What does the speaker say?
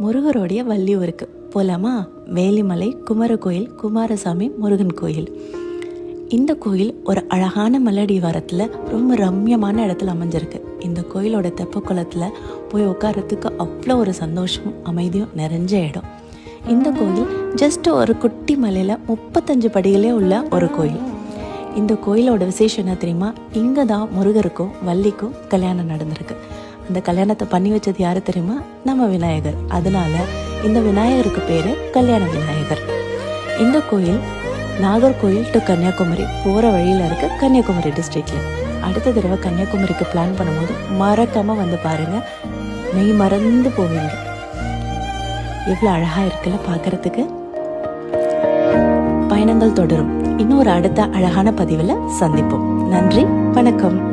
முருகருடைய வள்ளியூருக்கு போலாமா? வேலிமலை குமரகோயில், குமாரசாமி முருகன் கோயில். இந்த கோயில் ஒரு அழகான மலையடிவாரத்தில் ரொம்ப ரம்யமான இடத்துல அமைஞ்சிருக்கு. இந்த கோயிலோட தெப்ப குளத்தில் போய் உட்காரத்துக்கு அவ்வளோ ஒரு சந்தோஷம், அமைதியும் நிறைஞ்ச இடம். இந்த கோயில் ஜஸ்ட் ஒரு குட்டி மலையில் 35 படிகளே உள்ள ஒரு கோயில். இந்த கோயிலோட விசேஷம் என்ன தெரியுமா? இங்கே தான் முருகருக்கும் வள்ளிக்கும் கல்யாணம் நடந்திருக்கு. அந்த கல்யாணத்தை பண்ணி வச்சது யாரு தெரியுமா? நம்ம விநாயகர். அதனால இந்த விநாயகருக்கு பேரு கல்யாண விநாயகர். இந்த கோயில் நாகர்கோயில் டு கன்னியாகுமரி போற வழியில இருக்கு, கன்னியாகுமரி டிஸ்ட்ரிக்ட்ல. அடுத்த தடவை கன்னியாகுமரிக்கு பிளான் பண்ணும்போது மறக்காம வந்து பாருங்க, மெய் மறந்து போவீங்க. எவ்வளவு அழகா இருக்குல்ல பாக்குறதுக்கு. பயணங்கள் தொடரும். இன்னொரு அடுத்த அழகான பதிவுல சந்திப்போம். நன்றி, வணக்கம்.